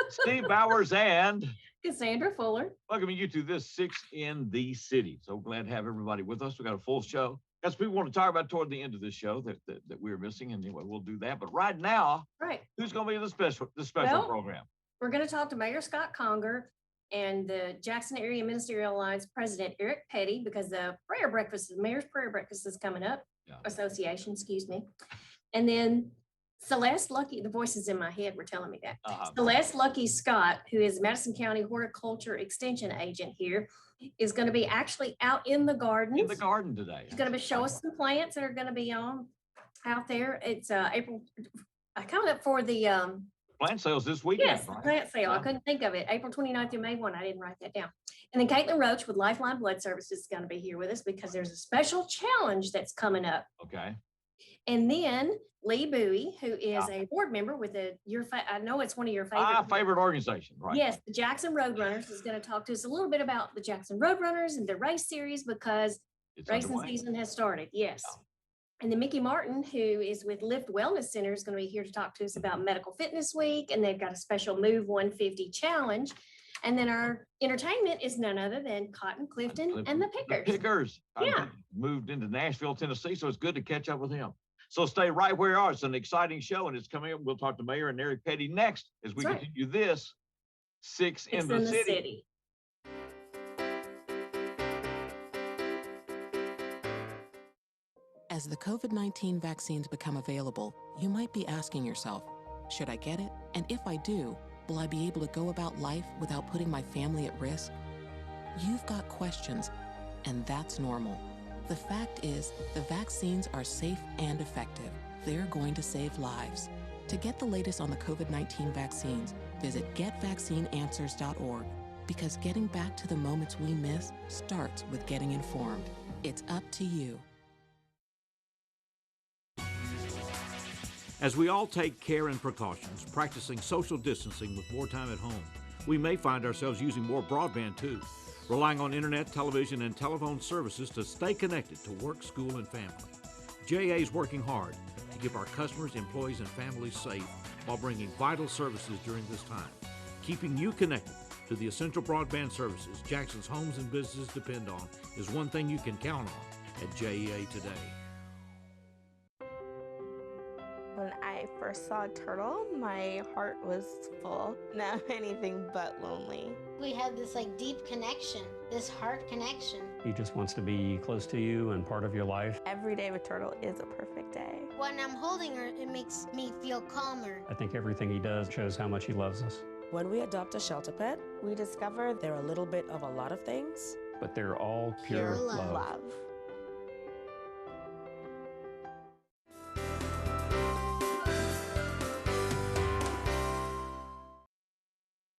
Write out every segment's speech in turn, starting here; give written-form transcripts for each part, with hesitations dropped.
Steve Bowers and Cassandra Fuller. welcoming you to this Six in the City. So glad to have everybody with us. We got a full show. Got some people want to talk about toward the end of this show that we're missing, and anyway, we'll do that. But right now, who's going to be the special program? We're going to talk to Mayor Scott Conger and the Jackson Area Ministerial Alliance President Eric Petty, because the Mayor's Prayer Breakfast is coming up. Association, excuse me. And then Celeste Lucky, the voices in my head were telling me that. Celeste Lucky Scott, who is Madison County Horticulture Extension Agent here, is going to be actually out in the garden. In the garden today. He's going to be showing us some plants that are going to be out there. It's April, coming up for the plant sales this weekend. Yes, right? Plant sale. I couldn't think of it. April 29th through May 1. I didn't write that down. And then Caitlin Roach with Lifeline Blood Services is going to be here with us because there's a special challenge that's coming up. Okay. And then Lee Bowie, who is a board member with I know it's one of your favorite organization, right? Yes, the Jackson Roadrunners is going to talk to us a little bit about the Jackson Roadrunners and the race series because racing season has started. Yes. Yeah. And then Mickey Martin, who is with Lift Wellness Center, is going to be here to talk to us about Medical Fitness Week, and they've got a special Move 150 challenge. And then our entertainment is none other than Cotton Clifton and the Pickers. The Pickers. Yeah. Moved into Nashville, Tennessee, so it's good to catch up with him. So stay right where you are. It's an exciting show, and it's coming up. We'll talk to Mayor and Eric Petty next as we continue this Six in the City. As the COVID-19 vaccines become available, you might be asking yourself, should I get it? And if I do, will I be able to go about life without putting my family at risk? You've got questions, and that's normal. The fact is, the vaccines are safe and effective. They're going to save lives. To get the latest on the COVID-19 vaccines, visit getvaccineanswers.org, because getting back to the moments we miss starts with getting informed. It's up to you. As we all take care and precautions, practicing social distancing with more time at home, we may find ourselves using more broadband too, relying on internet, television, and telephone services to stay connected to work, school, and family. JA is working hard to keep our customers, employees, and families safe while bringing vital services during this time. Keeping you connected to the essential broadband services Jackson's homes and businesses depend on is one thing you can count on at JEA today. When I first saw a turtle, my heart was full. Now I'm anything but lonely. We have this deep connection, this heart connection. He just wants to be close to you and part of your life. Every day with Turtle is a perfect day. When I'm holding her, it makes me feel calmer. I think everything he does shows how much he loves us. When we adopt a shelter pet, we discover they're a little bit of a lot of things. But they're all pure love.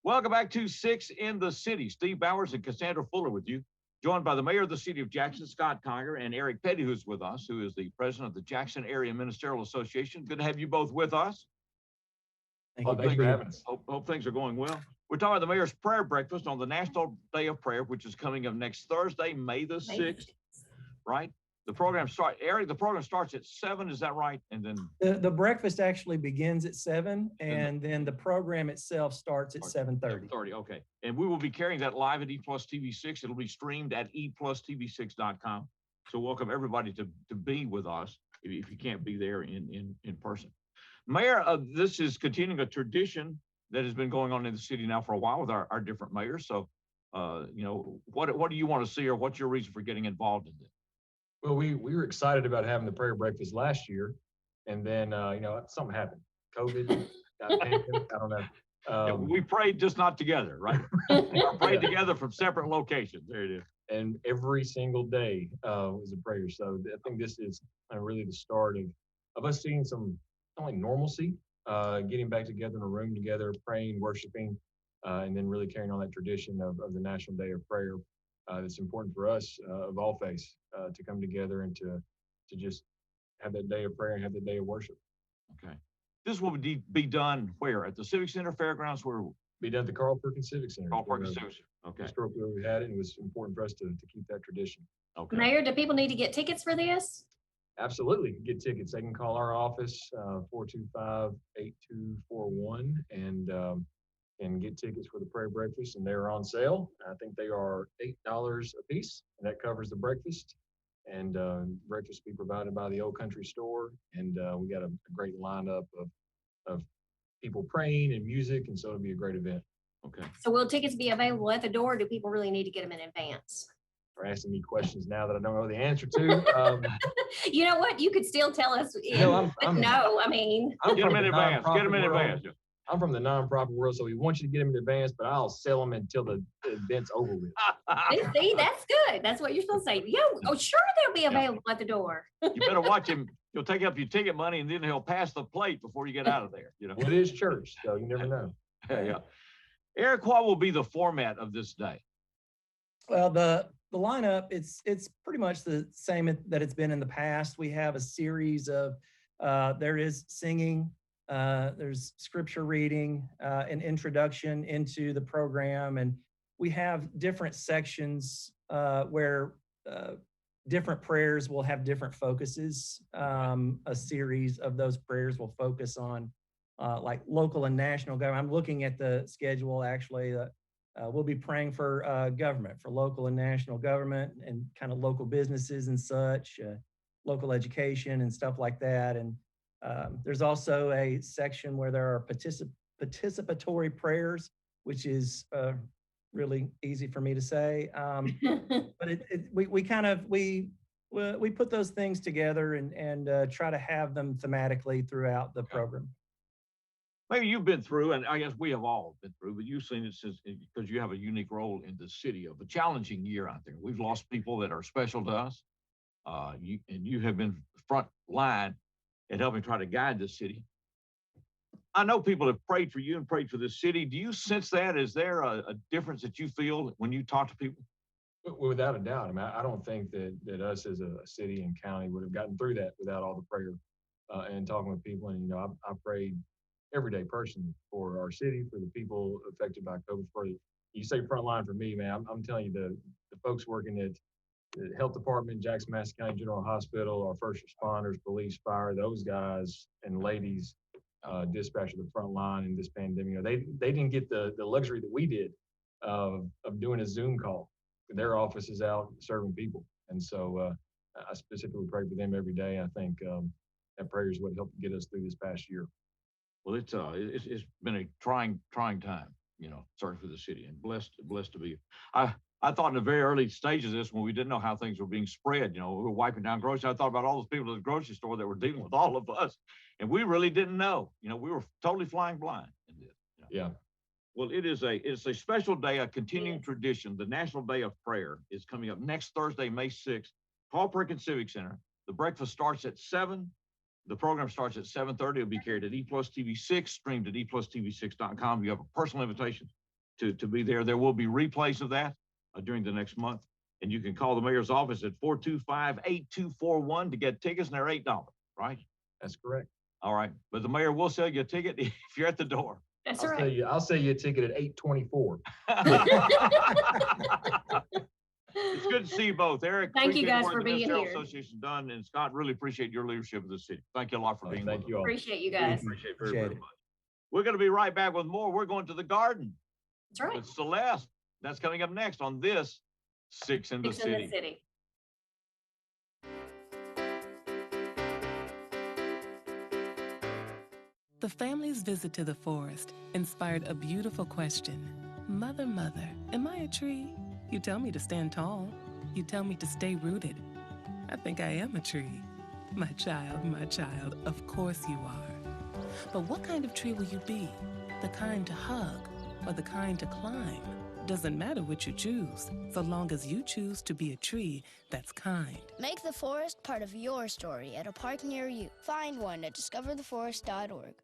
Welcome back to Six in the City. Steve Bowers and Cassandra Fuller with you, joined by the Mayor of the City of Jackson, Scott Conger, and Eric Petty, who's with us, who is the president of the Jackson Area Ministerial Association. Good to have you both with us. Thanks for having us. Hope things are going well. We're talking about the Mayor's Prayer Breakfast on the National Day of Prayer, which is coming up next Thursday, May the 6th, right? The program starts at 7, is that right? And then the breakfast actually begins at 7, and then the program itself starts at 7:30. 7:30, okay. And we will be carrying that live at ePlus TV6. It'll be streamed at ePlusTV6.com. So welcome everybody to be with us if you can't be there in person. Mayor, this is continuing a tradition that has been going on in the city now for a while with our different mayors. So, what do you want to see, or what's your reason for getting involved in this? Well, we were excited about having the prayer breakfast last year, and then something happened. COVID, I don't know. We prayed, just not together, right? We prayed together from separate locations. There it is. And every single day was a prayer. So I think this is really the start of us seeing some normalcy, getting back together in a room together, praying, worshiping, and then really carrying on that tradition of the National Day of Prayer. It's important for us of all faiths to come together and to just have that day of prayer and have that day of worship. Okay. This will be done where? At the Civic Center, Fairgrounds? Where? Be done at the Carl Perkins Civic Center. Carl Perkins Civic Center. Okay. Historically, we had it, and it was important for us to keep that tradition. Okay. Mayor, do people need to get tickets for this? Absolutely. Get tickets. They can call our office, 425-8241, and and get tickets for the prayer breakfast, and they're on sale. I think they are $8 a piece, and that covers the breakfast. And breakfast will be provided by the Old Country Store, and we got a great lineup of people praying and music, and so it'll be a great event. Okay. So will tickets be available at the door? Or do people really need to get them in advance? You're asking me questions now that I don't know the answer to. You know what? You could still tell us. No, I mean. Get them in advance. Get them in advance. I'm from the nonprofit world, so we want you to get them in advance, but I'll sell them until the event's over with. See, that's good. That's what you're supposed to say. Yeah, oh, sure, they'll be available at the door. You better watch him. He'll take up your ticket money, and then he'll pass the plate before you get out of there. You know, it is church, so you never know. Yeah. Eric, what will be the format of this day? Well, the lineup, it's pretty much the same that it's been in the past. We have a series of, there is singing, there's scripture reading, an introduction into the program, and we have different sections where different prayers will have different focuses. A series of those prayers will focus on like local and national government. I'm looking at the schedule actually. We'll be praying for government, for local and national government, and kind of local businesses and such, local education and stuff like that. And there's also a section where there are participatory prayers, which is really easy for me to say. But we put those things together and try to have them thematically throughout the program. Maybe you've been through, and I guess we have all been through, but you've seen it since, because you have a unique role in the city of a challenging year out there. We've lost people that are special to us. You have been front line at helping try to guide the city. I know people have prayed for you and prayed for the city. Do you sense that? Is there a difference that you feel when you talk to people? Without a doubt. I mean, I don't think that us as a city and county would have gotten through that without all the prayer and talking with people. And, I prayed everyday person for our city, for the people affected by COVID. You say frontline for me, man. I'm telling you, the folks working at the health department, Jackson-Madison County General Hospital, our first responders, police, fire, those guys and ladies dispatched to the front line in this pandemic. They didn't get the luxury that we did of doing a Zoom call. Their office is out serving people, and so I specifically pray for them every day. I think that prayer is what helped get us through this past year. Well, it's been a trying time, certainly for the city, and blessed to be. I thought in the very early stages of this, when we didn't know how things were being spread, we were wiping down groceries. I thought about all those people at the grocery store that were dealing with all of us, and we really didn't know. We were totally flying blind in this. Yeah. Well, it's a special day, a continuing tradition. The National Day of Prayer is coming up next Thursday, May 6th, Paul Perkins Civic Center. The breakfast starts at 7. The program starts at 7:30. It'll be carried at E+ TV6, streamed at eplusTV6.com. You have a personal invitation to be there. There will be replays of that during the next month. And you can call the mayor's office at 425-8241 to get tickets, and they're $8, right? That's correct. All right. But the mayor will sell you a ticket if you're at the door. That's right. I'll sell you a ticket at $8.24. It's good to see you both. Eric, thank you guys for being here. Association done, and Scott, really appreciate your leadership of the city. Thank you a lot for being Thank you all. Appreciate you guys. Appreciate it very much. We're going to be right back with more. We're going to the Garden. That's right. With Celeste. That's coming up next on this Six in the City. The family's visit to the forest inspired a beautiful question. Mother, mother, am I a tree? You tell me to stand tall. You tell me to stay rooted. I think I am a tree. My child, of course you are. But what kind of tree will you be? The kind to hug or the kind to climb? Doesn't matter what you choose, so long as you choose to be a tree that's kind. Make the forest part of your story at a park near you. Find one at discovertheforest.org.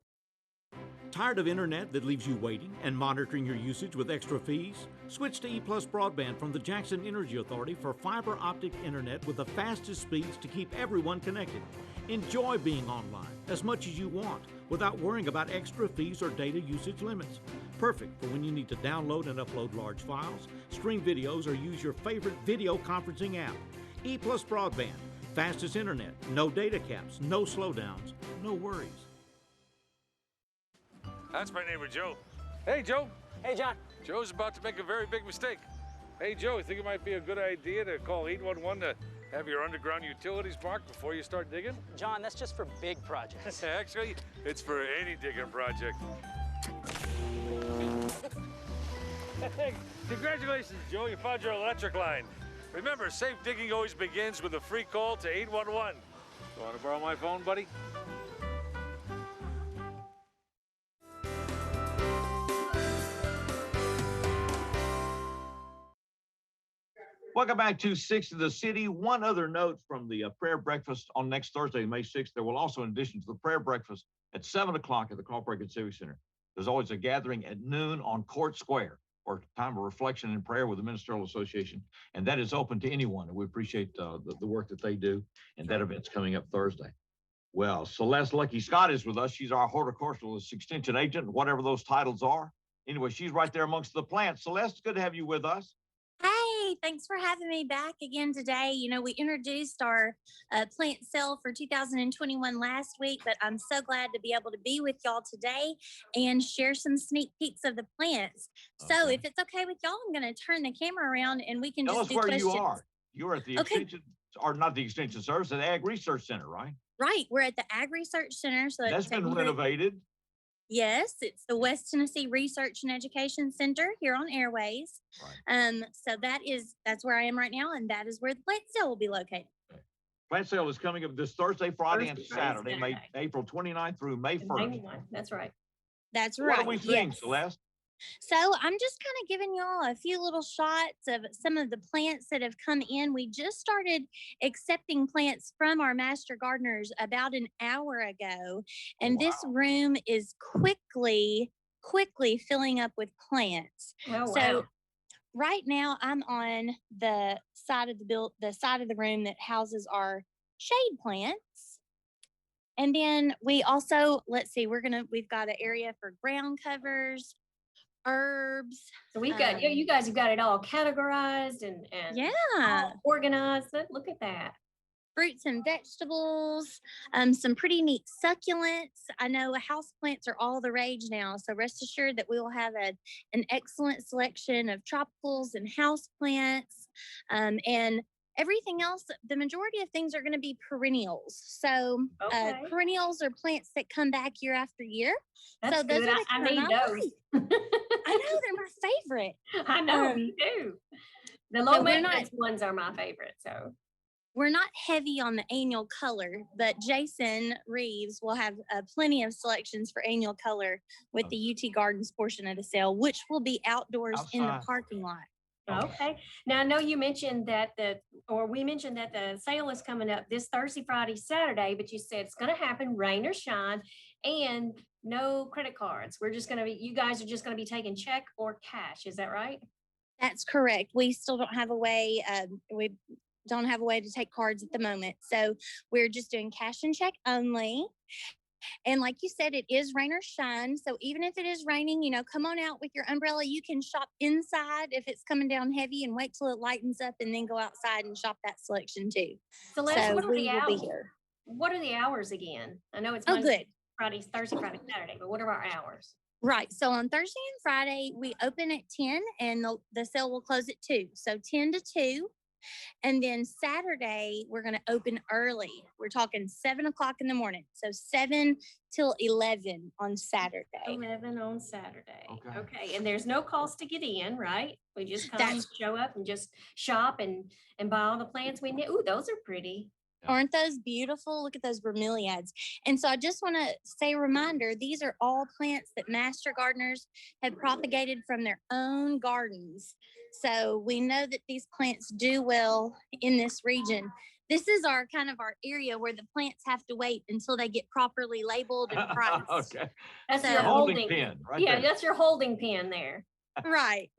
Tired of internet that leaves you waiting and monitoring your usage with extra fees? Switch to E+ broadband from the Jackson Energy Authority for fiber optic internet with the fastest speeds to keep everyone connected. Enjoy being online as much as you want without worrying about extra fees or data usage limits. Perfect for when you need to download and upload large files, stream videos, or use your favorite video conferencing app. E+ broadband, fastest internet, no data caps, no slowdowns, no worries. That's my neighbor Joe. Hey Joe, Hey, John. Joe's about to make a very big mistake. Hey, Joe, you think it might be a good idea to call 811 to have your underground utilities marked before you start digging? John, that's just for big projects. Actually, it's for any digging project. Hey, congratulations, Joe. You found your electric line. Remember, safe digging always begins with a free call to 811. You want to borrow my phone, buddy? Welcome back to Six of the City. One other note from the prayer breakfast on next Thursday, May 6th. There will also, in addition to the prayer breakfast at 7 o'clock at the Carl Civic Center, there's always a gathering at noon on Court Square for time of reflection and prayer with the Ministerial Association. And that is open to anyone. And we appreciate the work that they do. And that event's coming up Thursday. Well, Celeste Lucky Scott is with us. She's our horticulturalist extension agent, whatever those titles are. Anyway, she's right there amongst the plants. Celeste, good to have you with us. Hey, thanks for having me back again today. You know, we introduced our plant sale for 2021 last week, but I'm so glad to be able to be with y'all today and share some sneak peeks of the plants. Okay. So if it's okay with y'all, I'm going to turn the camera around and we can Tell just us do where questions. you are. You're at the extension, or not the extension service, at the Ag Research Center, right? Right. We're at the Ag Research Center. So that's been renovated. Yes, it's the West Tennessee Research and Education Center here on Airways. Right. So that's where I am right now, and that is where the plant sale will be located. Okay. Plant sale is coming up this Thursday, Friday, and Saturday, April 29th through May 1st. That's right. That's right. What are we seeing, Celeste? So I'm just kind of giving y'all a few little shots of some of the plants that have come in. We just started accepting plants from our master gardeners about an hour ago. And this room is quickly filling up with plants. Oh, so wow. Right now I'm on the side of the side of the room that houses our shade plants. And then we also, we've got an area for ground covers, herbs. So we've got you guys have got it all categorized and all organized. Look at that. Fruits and vegetables, some pretty neat succulents. I know house plants are all the rage now, so rest assured that we will have an excellent selection of tropicals and house plants, and everything else. The majority of things are going to be perennials. So perennials are plants that come back year after year. That's so those good. are the I need those. I know, they're my favorite. I know, me too. The low maintenance ones are my favorite. So we're not heavy on the annual color, but Jason Reeves will have plenty of selections for annual color with the UT Gardens portion of the sale, which will be outdoors in the parking lot. Okay. Now, I know you mentioned that we mentioned that the sale is coming up this Thursday, Friday, Saturday, but you said it's going to happen rain or shine, and no credit cards. You guys are just going to be taking check or cash. Is that right? That's correct. We still don't have a way. We don't have a way to take cards at the moment. So we're just doing cash and check only. And like you said, it is rain or shine. So even if it is raining, come on out with your umbrella. You can shop inside if it's coming down heavy and wait till it lightens up and then go outside and shop that selection too. So what are the hours? What are the hours again? I know it's Thursday, Friday, Saturday, but what are our hours? Right. So on Thursday and Friday, we open at 10 and the sale will close at 2. So 10 to 2. And then Saturday, we're going to open early. We're talking 7 o'clock in the morning. So 7 till 11 on Saturday. 11 on Saturday. Okay. And there's no cost to get in, right? We just show up and just shop and buy all the plants we need. Ooh, those are pretty. Aren't those beautiful? Look at those bromeliads. And so I just want to say a reminder, these are all plants that master gardeners have propagated from their own gardens. So we know that these plants do well in this region. This is our area where the plants have to wait until they get properly labeled and priced. Okay. That's your holding pen, right? Yeah, that's your holding pen there. Right.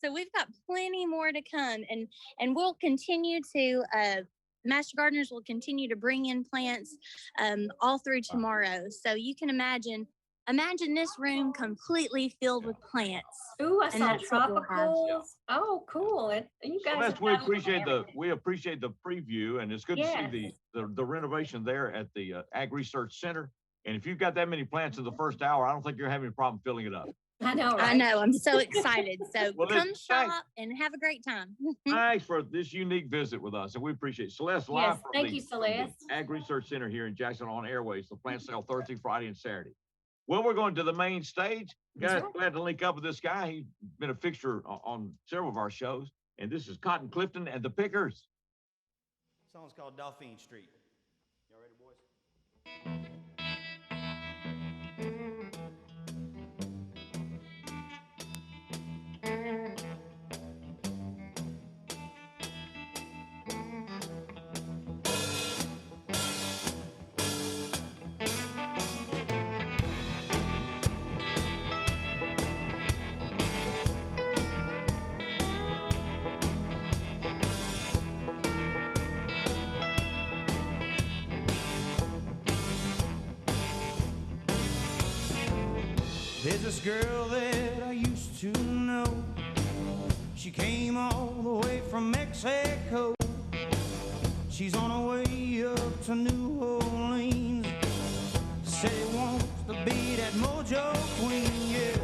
So we've got plenty more to come, and we'll continue to Master Gardeners will continue to bring in plants all through tomorrow. So you can imagine this room completely filled with plants. Ooh, I saw tropicals. Oh, cool. You guys. We appreciate the preview, and it's good to see the renovation there at the Ag Research Center. And if you've got that many plants in the first hour, I don't think you're having a problem filling it up. I know, right? I know. I'm so excited. So Well, come thanks. shop and have a great time. Thanks for this unique visit with us, and we appreciate it. Celeste, live Yes, from thank the you, Celeste. Ag Research Center here in Jackson on Airways. The plant sale Thursday, Friday, and Saturday. Well, we're going to the main stage. That's right. Glad to link up with this guy. He's been a fixture on several of our shows. And this is Cotton Clifton and the Pickers. The song's called Dauphine Street. Y'all ready, boys? There's this girl that I used to know. She came all the way from Mexico. She's on her way up to New Orleans. Said she wants to be that mojo queen, yeah.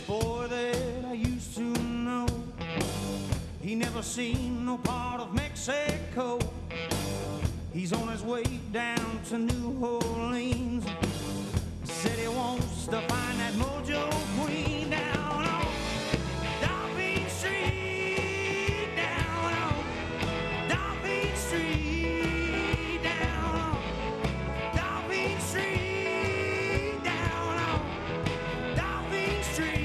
Boy that I used to know, he never seen no part of Mexico. He's on his way down to New Orleans. Said he wants to find that mojo queen down on Dauphine Street, down on Dauphine Street, down on Dauphine Street, down on Dauphine Street.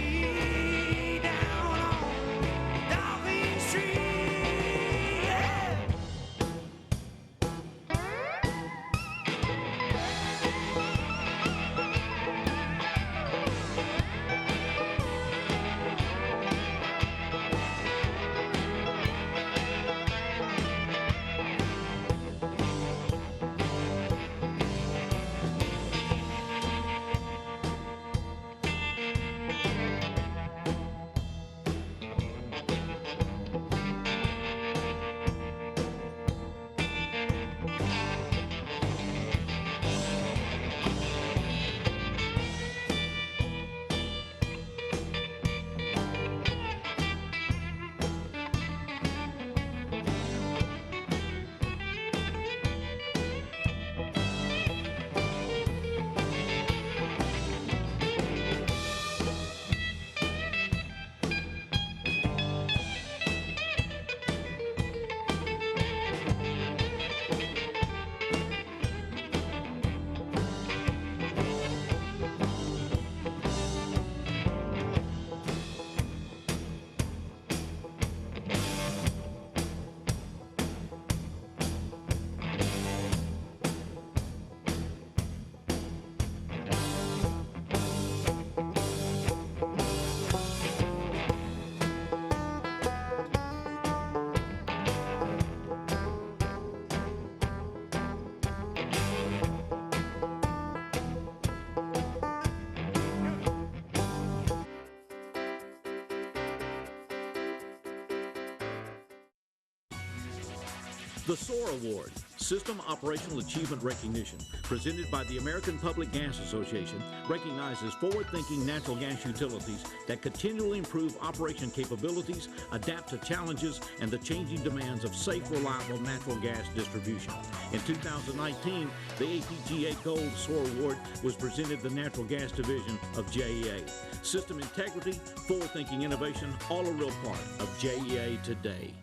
The SOAR Award, System Operational Achievement Recognition, presented by the American Public Gas Association, recognizes forward-thinking natural gas utilities that continually improve operation capabilities, adapt to challenges, and the changing demands of safe, reliable natural gas distribution. In 2019, the APGA Gold SOAR Award was presented to the Natural Gas Division of JEA. System integrity, forward-thinking innovation, all a real part of JEA today.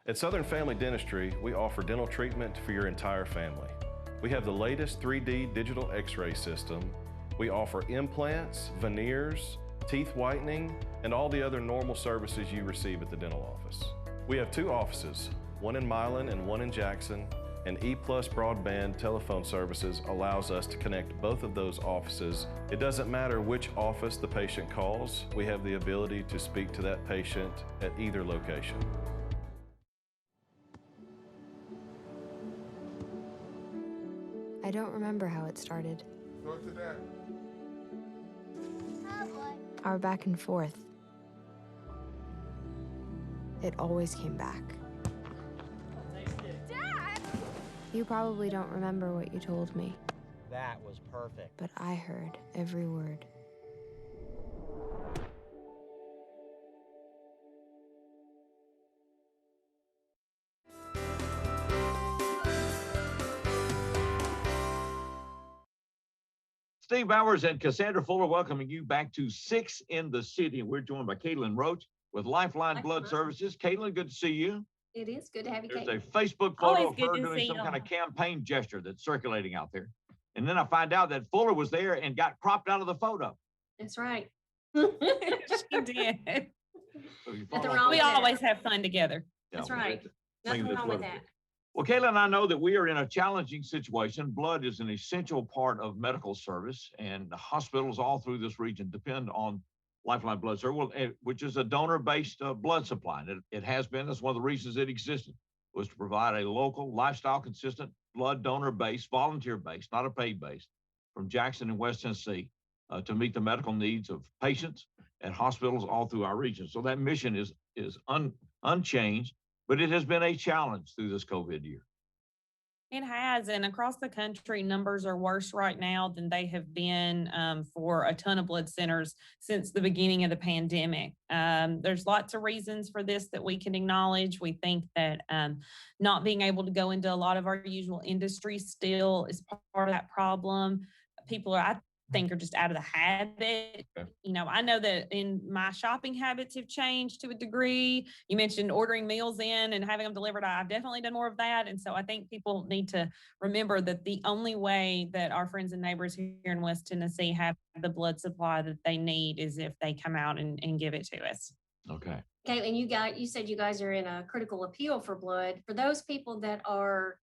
At Southern Family Dentistry, we offer dental treatment for your entire family. We have the latest 3D digital x-ray system. We offer implants, veneers, teeth whitening, and all the other normal services you receive at the dental office. We have 2 offices, one in Milan and one in Jackson, and E+ broadband telephone services allows us to connect both of those offices. It doesn't matter which office the patient calls, we have the ability to speak to that patient at either location. I don't remember how it started. Go to that. our back and forth. It always came back. Dad! You probably don't remember what you told me, That was perfect. but I heard every word. Steve Bowers and Cassandra Fuller welcoming you back to Six in the City. And we're joined by Caitlin Roach with Lifeline Blood Services. Caitlin, good to see you. It is good to have you, There's Kate. a Facebook Always photo of good her to doing see some kind y'all. of campaign gesture that's circulating out there. And then I find out that Fuller was there and got cropped out of the photo. That's right. She did. So you Nothing follow wrong We with that. always have fun together. Yeah, That's well, right. it's- Nothing Making this wrong with political. that. Well, Caitlin, I know that we are in a challenging situation. Blood is an essential part of medical service, and the hospitals all through this region depend on Lifeline Blood Service, which is a donor-based blood supply. And it has been. That's one of the reasons it existed, was to provide a local, lifestyle-consistent, blood donor-based, volunteer-based, not a paid base, from Jackson and West Tennessee to meet the medical needs of patients at hospitals all through our region. So that mission is unchanged, but it has been a challenge through this COVID year. It has, and across the country, numbers are worse right now than they have been for a ton of blood centers since the beginning of the pandemic. There's lots of reasons for this that we can acknowledge. We think that not being able to go into a lot of our usual industries still is part of that problem. People are, I think, are just out of the habit. Okay. You know, I know that in my shopping habits have changed to a degree. You mentioned ordering meals in and having them delivered. I've definitely done more of that. And so I think people need to remember that the only way that our friends and neighbors here in West Tennessee have the blood supply that they need is if they come out and give it to us. Okay. Okay, and you said you guys are in a critical appeal for blood. For those people that are,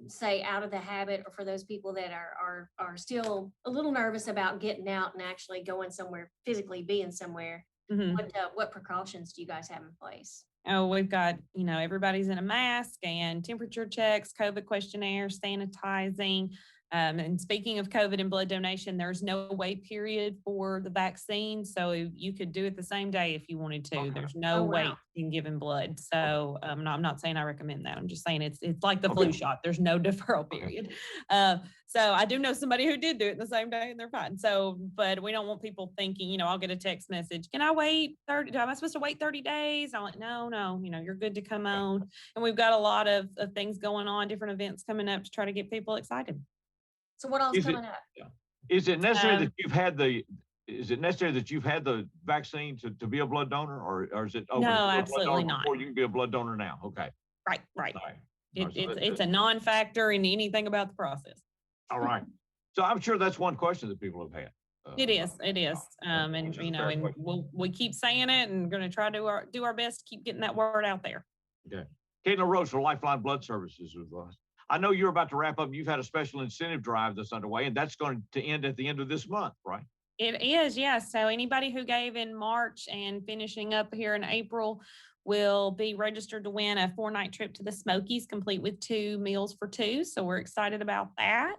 say, out of the habit, or for those people that are still a little nervous about getting out and actually going somewhere, physically being somewhere, Mhm. what precautions do you guys have in place? Oh, we've got, everybody's in a mask and temperature checks, COVID questionnaires, sanitizing. And speaking of COVID and blood donation, there's no wait period for the vaccine. So you could do it the same day if you wanted to. Okay. There's no Oh, wow. wait in giving blood. So I'm not saying I recommend that. I'm just saying it's like the flu Okay. shot. There's no deferral period. So I do know somebody who did do it the same day and they're fine. So, but we don't want people thinking, I'll get a text message. Can I wait 30? Am I supposed to wait 30 days? I'm like, no, you're good to come on. And we've got a lot of things going on, different events coming up to try to get people excited. So what else Is it- coming up? Is it necessary Um, that you've had the vaccine to be a blood donor, or is it open No, to be a blood absolutely donor not. before you can be a blood donor now? Okay. Right. All right. All right, so It's a non-factor in anything about the process. all right. So I'm sure that's one question that people have had. It is. Which is a fair And question. we keep saying it and going to try to do our best to keep getting that word out there. Okay. Caitlin Rose for Lifeline Blood Services with us. I know you're about to wrap up. You've had a special incentive drive that's underway, and that's going to end at the end of this month, right? It is, yes. So anybody who gave in March and finishing up here in April will be registered to win a 4-night trip to the Smokies, complete with 2 meals for 2. So we're excited about that.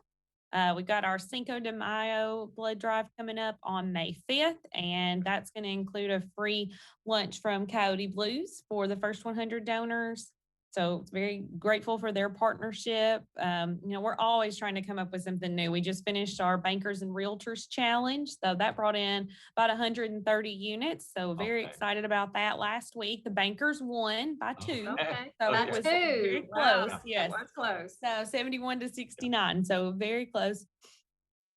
We've got our Cinco de Mayo blood drive coming up on May 5th, and that's going to include a free lunch from Coyote Blues for the first 100 donors. So very grateful for their partnership. We're always trying to come up with something new. We just finished our Bankers and Realtors Challenge. So that brought in about 130 units. So very excited about that. Last week, the bankers won by 2. Okay. So By it was 2. very Wow. close. Yes. That was close. So 71 to 69. So very close.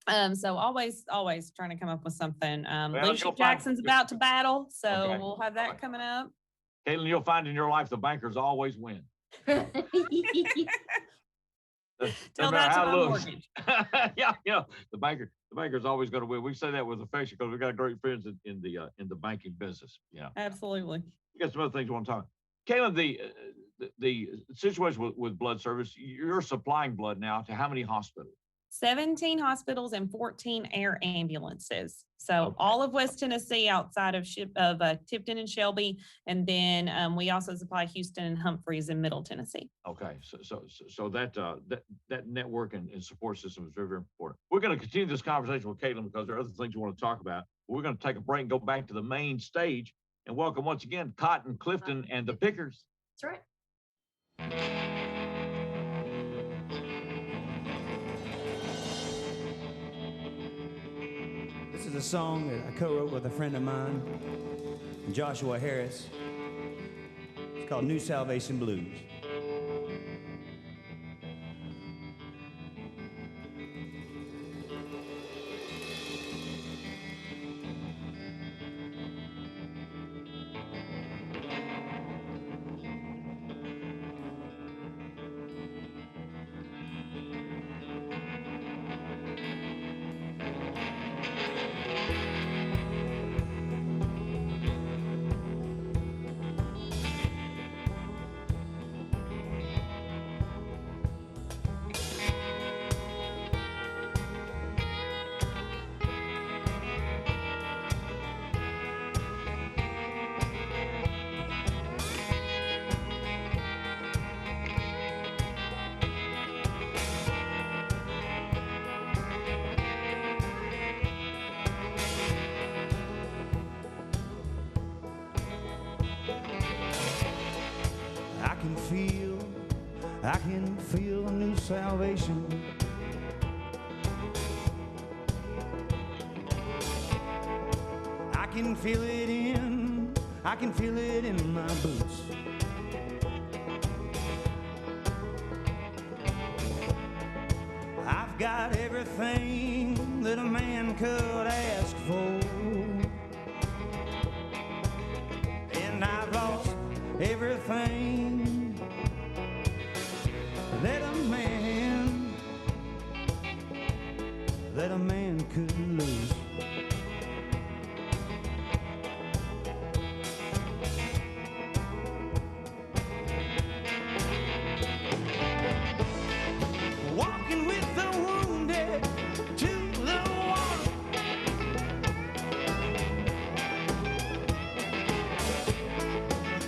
So always trying to come up with something. Well, you'll Leadership find- Jackson's about to battle. So Okay. we'll have that coming up. Caitlin, you'll find in your life the bankers always win. Tell No matter that to how my it looks. mortgage. Yeah. The banker's always going to win. We say that with affection because we've got great friends in the banking business. Yeah. Absolutely. We got some other things we want to talk. Caitlin, the situation with blood service, you're supplying blood now to how many hospitals? 17 hospitals and 14 air ambulances. So all of West Tennessee outside of Tifton and Shelby. And then we also supply Houston and Humphreys in Middle Tennessee. Okay, so that network and support system is very, very important. We're going to continue this conversation with Caitlin because there are other things we want to talk about. We're going to take a break and go back to the main stage and welcome once again Cotton, Clifton, and the Pickers. That's right. This is a song that I co-wrote with a friend of mine, Joshua Harris. It's called New Salvation Blues. I can feel a new salvation. I can feel it in my boots. I've got everything that a man could ask for, and I've lost everything that a man could lose. Walking with the wounded to the water,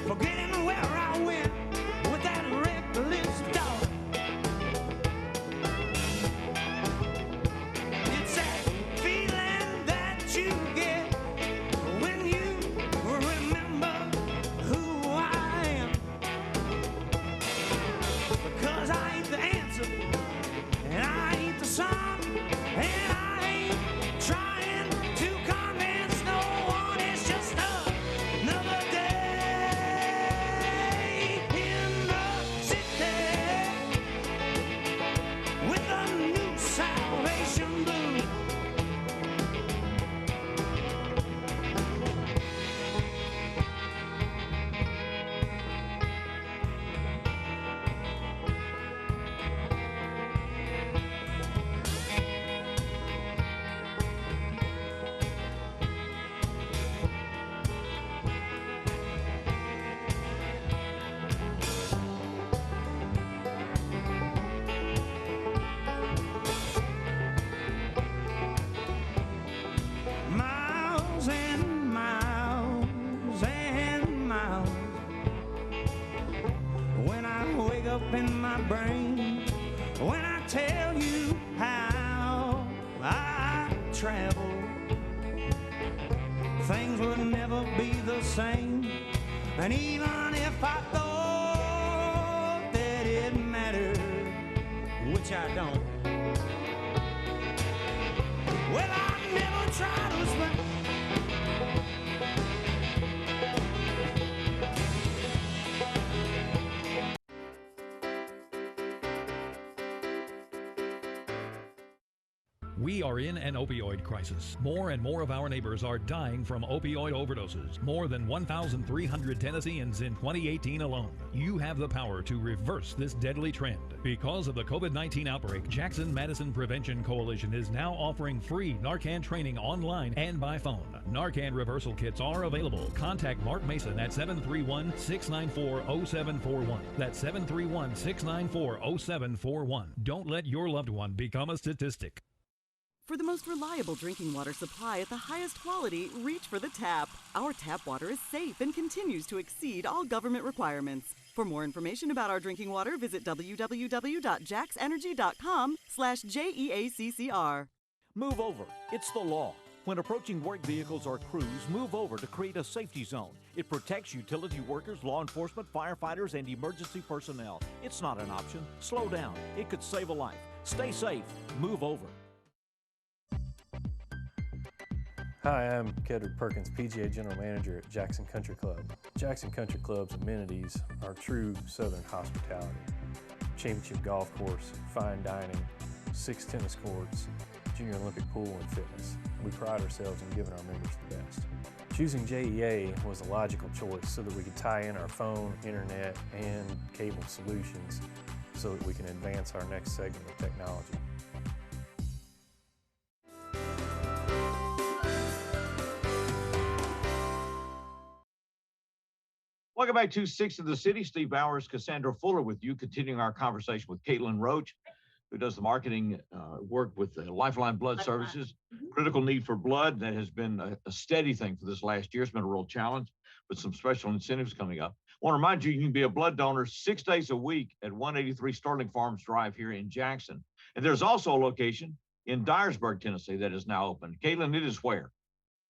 forgetting where I went with that reckless dog. It's that feeling that you get when you remember who I am. Because I ain't the answer, and I ain't the song, and I ain't trying to convince no one. It's just another day in the city with a new salvation blues. Miles and miles and miles. When I wake up in my brain, when I tell you how I travel, things would never be the same. And even if I thought that it mattered, which I don't, well, I never try to explain. We are in an opioid crisis. More and more of our neighbors are dying from opioid overdoses. More than 1,300 Tennesseans in 2018 alone. You have the power to reverse this deadly trend. Because of the COVID-19 outbreak, Jackson Madison Prevention Coalition is now offering free Narcan training online and by phone. Narcan reversal kits are available. Contact Mark Mason at 731-694-0741. That's 731-694-0741. Don't let your loved one become a statistic. For the most reliable drinking water supply at the highest quality, reach for the tap. Our tap water is safe and continues to exceed all government requirements. For more information about our drinking water, visit www.jaxenergy.com/JEACCR. Move over. It's the law. When approaching work vehicles or crews, move over to create a safety zone. It protects utility workers, law enforcement, firefighters, and emergency personnel. It's not an option. Slow down. It could save a life. Stay safe. Move over. Hi, I'm Kedrick Perkins, PGA General Manager at Jackson Country Club. Jackson Country Club's amenities are true Southern hospitality. Championship golf course, fine dining, 6 tennis courts, Junior Olympic pool and fitness. We pride ourselves in giving our members the best. Choosing JEA was a logical choice so that we could tie in our phone, internet, and cable solutions so that we can advance our next segment of technology. Welcome back to Six of the City. Steve Bowers, Cassandra Fuller with you, continuing our conversation with Caitlin Roach, who does the marketing work with the Lifeline Blood Services. Critical need for blood, that has been a steady thing for this last year. It's been a real challenge with some special incentives coming up. I want to remind you, you can be a blood donor 6 days a week at 183 Sterling Farms Drive here in Jackson. And there's also a location in Dyersburg, Tennessee that is now open. Caitlin, it is where?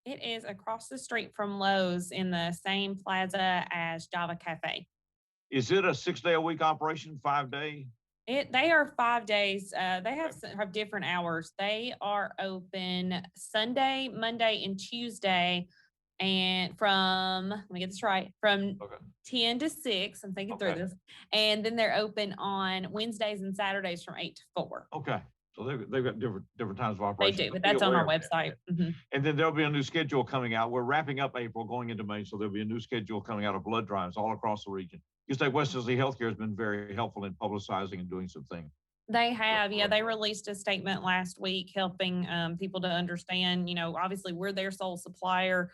It is across the street from Lowe's in the same plaza as Java Cafe. Is it a 6 day a week operation, 5 day? They are 5 days. They have different hours. They are open Sunday, Monday, and Tuesday, and let me get this right, from 10 to 6. I'm thinking through this, and then they're open on Wednesdays and Saturdays from 8 to 4. Okay. So they've got different times of They operation. do, but that's on our website. Mhm. And then there'll be a new schedule coming out. We're wrapping up April, going into May, so there'll be a new schedule coming out of blood drives all across the region. You say West Tennessee Healthcare has been very helpful in publicizing and doing some things. They have, yeah. They released a statement last week helping people to understand, obviously we're their sole supplier.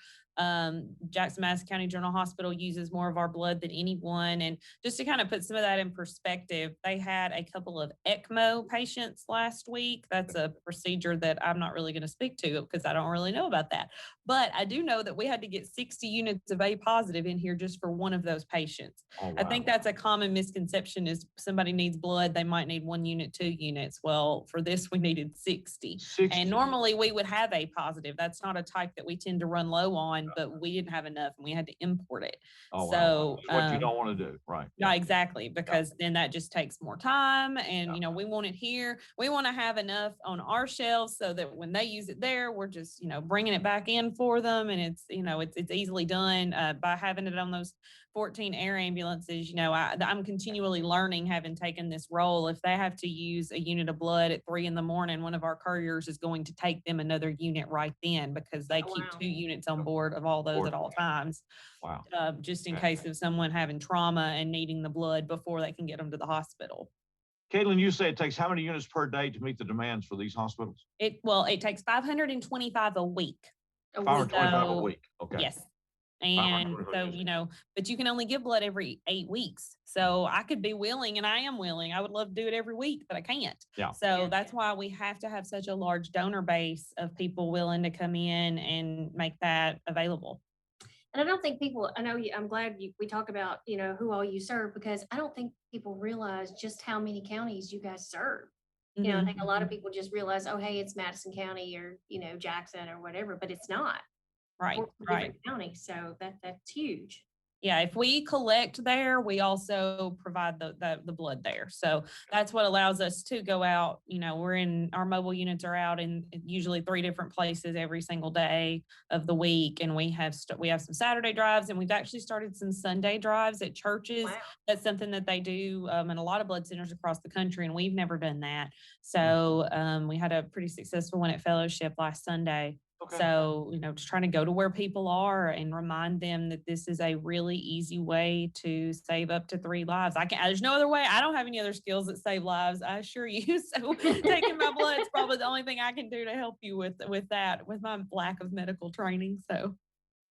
Jackson Madison County General Hospital uses more of our blood than anyone. And just to kind of put some of that in perspective, they had a couple of ECMO patients last week. That's a procedure that I'm not really going to speak to because I don't really know about that. But I do know that we had to get 60 units of A positive in here just for one of those patients. Oh, wow. I think that's a common misconception is somebody needs blood, they might need 1 unit, 2 units. Well, for this, we needed 60. And normally we would have A positive. That's not a type that we tend to run low on, but we didn't have enough and we had to import it. Oh, so wow. What you don't want to do, right? Yeah, exactly. Because then that just takes more time. And, we want it here. We want to have enough on our shelves so that when they use it there, we're just, bringing it back in for them. And it's, it's easily done by having it on those 14 air ambulances. I'm continually learning, having taken this role. If they have to use a unit of blood at 3 a.m, one of our couriers is going to take them another unit right then because they keep 2 units on board of all those at all times. Wow. Just in case of someone having trauma and needing the blood before they can get them to the hospital. Caitlin, you say it takes how many units per day to meet the demands for these hospitals? It takes 525 a week. 525 a week. Okay. Yes. And so, but you can only give blood every 8 weeks. So I could be willing, and I am willing. I would love to do it every week, but I can't. Yeah. So that's why we have to have such a large donor base of people willing to come in and make that available. And I don't think I'm glad we talk about, who all you serve, because I don't think people realize just how many counties you guys serve. I think a lot of people just realize, oh, hey, it's Madison County or, Jackson or whatever, but it's not. Right. Different counties. So that's huge. Yeah, if we collect there, we also provide the blood there. So that's what allows us to go out. Our mobile units are out in usually 3 different places every single day of the week. And we have some Saturday drives, and we've actually started some Sunday drives at churches. Wow. That's something that they do in a lot of blood centers across the country, and we've never done that. So we had a pretty successful one at Fellowship last Sunday. Okay. So, just trying to go to where people are and remind them that this is a really easy way to save up to 3 lives. There's no other way. I don't have any other skills that save lives, I assure you. So taking my blood is probably the only thing I can do to help you with that, with my lack of medical training. So.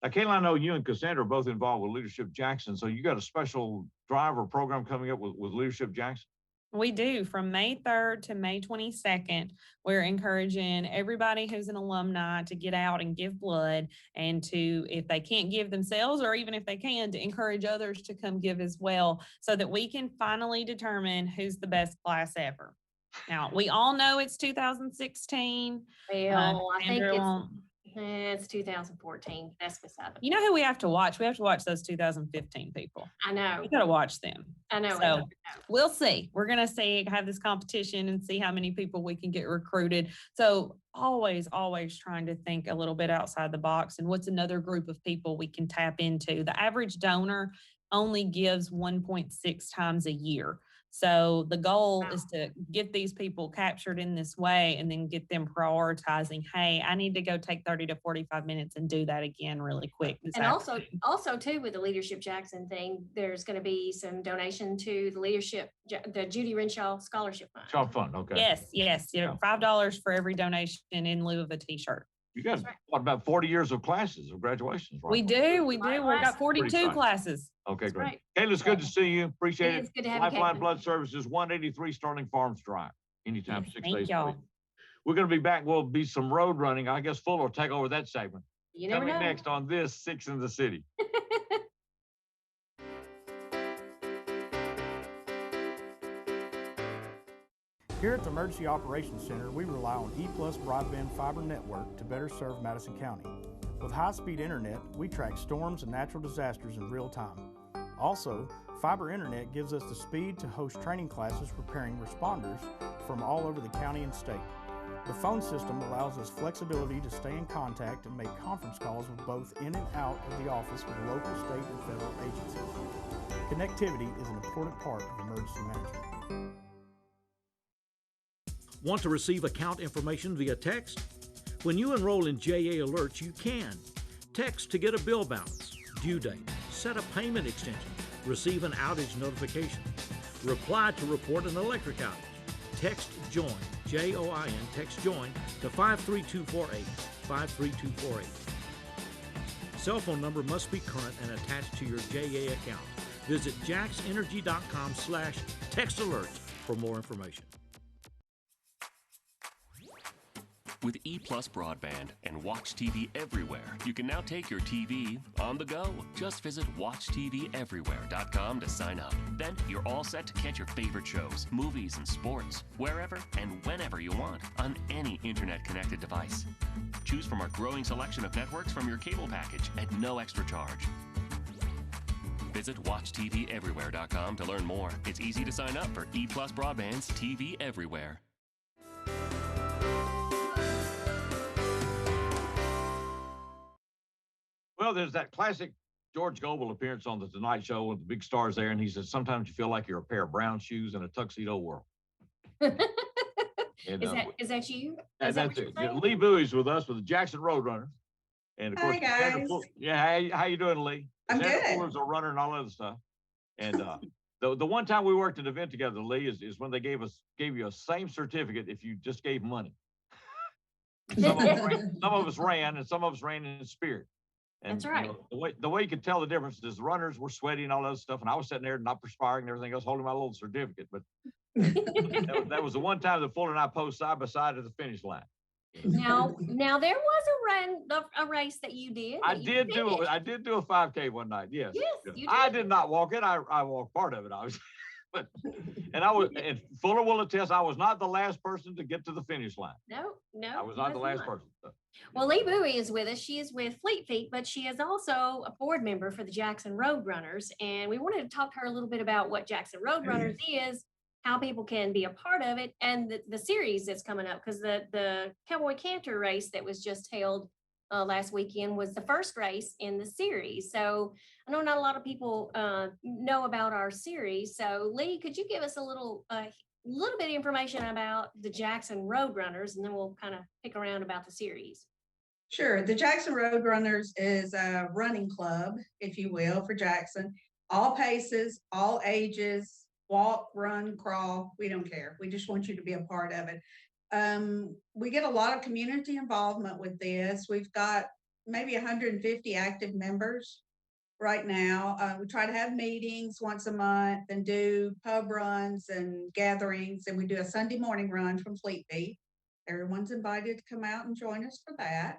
Now, Kayla, I know you and Cassandra are both involved with Leadership Jackson. So you got a special drive or program coming up with Leadership Jackson? We do. From May 3rd to May 22nd, we're encouraging everybody who's an alumni to get out and give blood, and to, if they can't give themselves, or even if they can, to encourage others to come give as well, so that we can finally determine who's the best class ever. Now, we all know it's 2016. Well, I think it's 2014. That's beside the You know who we have to watch? We have to watch those 2015 people. I know. We got to watch them. I know. So we'll see. We're going to have this competition and see how many people we can get recruited. So always trying to think a little bit outside the box, and what's another group of people we can tap into. The average donor only gives 1.6 times a year. So the goal is to get these people captured in this way, and then get them prioritizing, hey, I need to go take 30 to 45 minutes and do that again really quick. And also too, with the Leadership Jackson thing, there's going to be some donation to the Judy Renshaw Scholarship Fund. Shop Fund, okay. Yes. $5 for every donation in lieu of a t-shirt. You got about 40 years of classes of graduations, right? We do. We've got 42 classes. Okay, That's great. right. Kayla, it's good to see you. Appreciate it. It's good to have you, Lifeline Caitlin. Blood Services, 183 Sterling Farms Drive. Anytime, Yes, 6 thank days a y'all. week. We're going to be back. We'll be some road running. I guess Fuller will take over that segment. You never Coming know. next on this 6 in the City. Here at the Emergency Operations Center, we rely on E+ broadband fiber network to better serve Madison County. With high-speed internet, we track storms and natural disasters in real time. Also, fiber internet gives us the speed to host training classes preparing responders from all over the county and state. The phone system allows us flexibility to stay in contact and make conference calls with both in and out of the office with local, state, and federal agencies. Connectivity is an important part of emergency management. Want to receive account information via text? When you enroll in JA Alerts, you can. Text to get a bill balance, due date, set a payment extension, receive an outage notification, reply to report an electric outage. Text JOIN, J-O-I-N, text JOIN to 53248, 53248. Cell phone number must be current and attached to your JA account. Visit jaxenergy.com/textalerts for more information. With E+ broadband and Watch TV Everywhere, you can now take your TV on the go. Just visit WatchTVEverywhere.com to sign up. Then you're all set to catch your favorite shows, movies, and sports wherever and whenever you want on any internet-connected device. Choose from our growing selection of networks from your cable package at no extra charge. Visit WatchTVEverywhere.com to learn more. It's easy to sign up for E+ broadband's TV Everywhere. Well, there's that classic George Gobel appearance on the Tonight Show with the big stars there, and he says, sometimes you feel like you're a pair of brown shoes in a tuxedo world. And, Is that you? That's it. Lee Bowie's with us with the Jackson Roadrunners. And of course, Hi, guys. How you doing, Lee? I'm good. Fuller's a runner and all that other stuff. And the one time we worked an event together, Lee, is when they gave you a same certificate if you just gave money. Some of us ran, and some of us ran in spirit. And, That's right. The way you could tell the difference is the runners were sweaty and all that other stuff, and I was sitting there not perspiring and everything else, holding my little certificate. But that was the one time that Fuller and I posed side by side at the finish line. Now there was a race that you did. I did do a 5K one night. Yes. Yes, you did. I did not walk it. I walked part of it. And Fuller will attest, I was not the last person to get to the finish line. No. I was not the last person. Well, Lee Bowie is with us. She is with Fleet Feet, but she is also a board member for the Jackson Roadrunners. And we wanted to talk to her a little bit about what Jackson Roadrunners is, how people can be a part of it, and the series that's coming up. Because the Cowboy Canter race that was just held last weekend was the first race in the series. So I know not a lot of people know about our series. So Lee, could you give us a little bit of information about the Jackson Roadrunners, and then we'll kind of pick around about the series. Sure. The Jackson Roadrunners is a running club, if you will, for Jackson. All paces, all ages, walk, run, crawl. We don't care. We just want you to be a part of it. We get a lot of community involvement with this. We've got maybe 150 active members right now. We try to have meetings once a month and do pub runs and gatherings. And we do a Sunday morning run from Fleet Feet. Everyone's invited to come out and join us for that.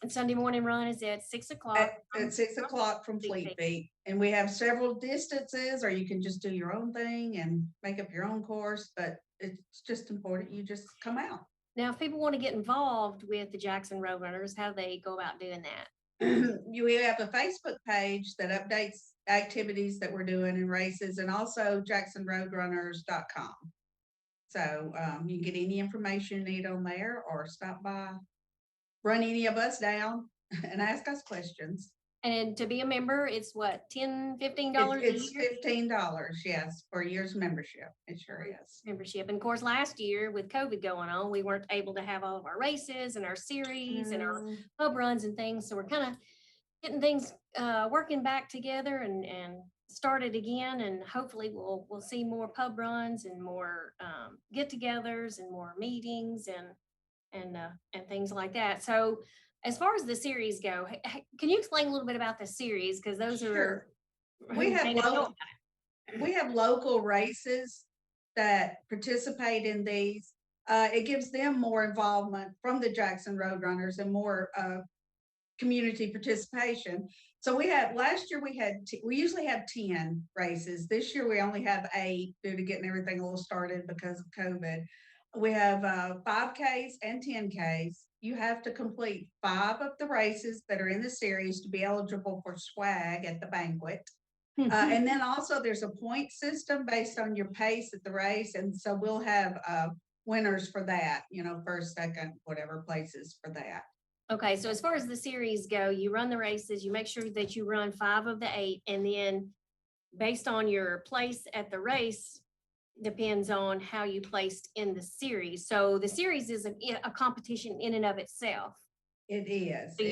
And Sunday morning run is at 6 o'clock. At 6 o'clock from Fleet Feet. And we have several distances, or you can just do your own thing and make up your own course, but it's just important you just come out. Now, if people want to get involved with the Jackson Roadrunners, how do they go about doing that? We have a Facebook page that updates activities that we're doing and races, and also jacksonroadrunners.com. So you can get any information you need on there, or stop by, run any of us down and ask us questions. And to be a member, it's what, $10, $15 It's a year? $15, yes, for a year's membership. It sure is. Membership. And of course, last year with COVID going on, we weren't able to have all of our races and our series and our pub runs and things. So we're kind of getting things working back together and started again. And hopefully we'll see more pub runs and more get-togethers and more meetings and things like that. So as far as the series go, can you explain a little bit about the series? Because those Sure. are We have local races that participate in these. It gives them more involvement from the Jackson Roadrunners and more community participation. So last year we usually have 10 races. This year we only have 8 due to getting everything a little started because of COVID. We have 5Ks and 10Ks. You have to complete 5 of the races that are in the series to be eligible for swag at the banquet. And then also there's a point system based on your pace at the race. And so we'll have winners for that, first, second, whatever places for that. Okay, so as far as the series go, you run the races, you make sure that you run 5 of the 8, and then based on your place at the race, depends on how you placed in the series. So the series is a competition in and of itself. It is. So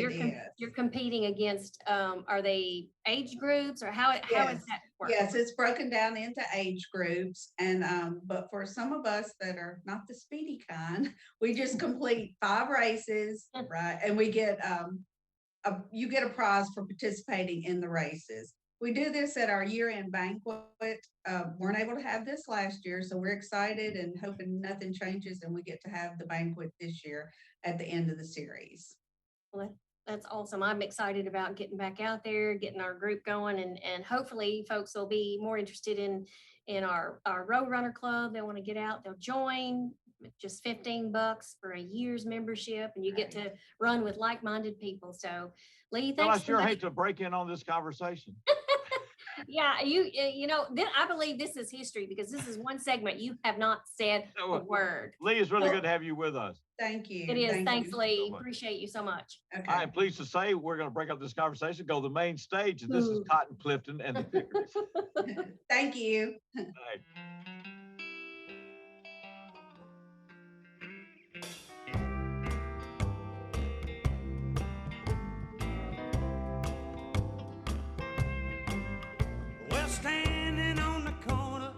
you're competing against, are they age groups, or how is that work? Yes, it's broken down into age groups. And but for some of us that are not the speedy kind, we just complete 5 races, right? And we get you get a prize for participating in the races. We do this at our year-end banquet. Weren't able to have this last year, so we're excited and hoping nothing changes and we get to have the banquet this year at the end of the series. Well, that's awesome. I'm excited about getting back out there, getting our group going, and hopefully folks will be more interested in our Roadrunner Club. They want to get out, they'll join. Just $15 for a year's membership, and you get to run with like-minded people. So, Lee, thanks. Well, I sure hate to break in on this conversation. Yeah, I believe this is history, because this is one segment you have not said a word. Lee, it's really good to have you with us. Thank you. It is. Thanks, Lee. So appreciate you so much. Okay. I am pleased to say we're going to break up this conversation, go to the main stage, and this is Cotton Clifton and the Pickers. Thank you. All right. Standing on the corner,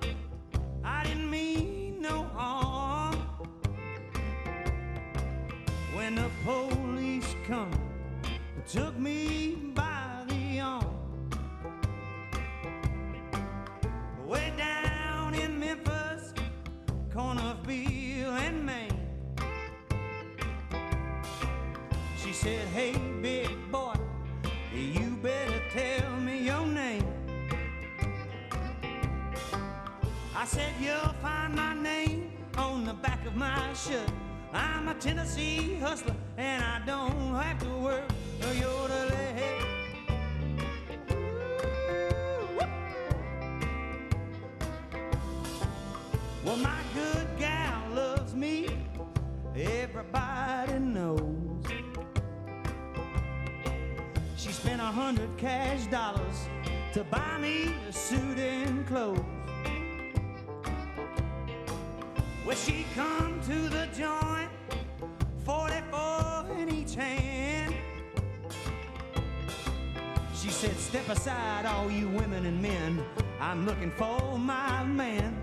I didn't mean no harm. When the police come, they took me by the arm. Way down in Memphis, corner of Beale and Main. She said, hey, big boy, you better tell me your name. I said, you'll find my name on the back of my shirt. I'm a Tennessee hustler, and I don't have to work a yodeling. Well, my good gal loves me, everybody knows. She spent 100 cash dollars to buy me a suit and clothes. Well, she come to the joint, 44 in each hand. She said, step aside, all you women and men, I'm looking for my man.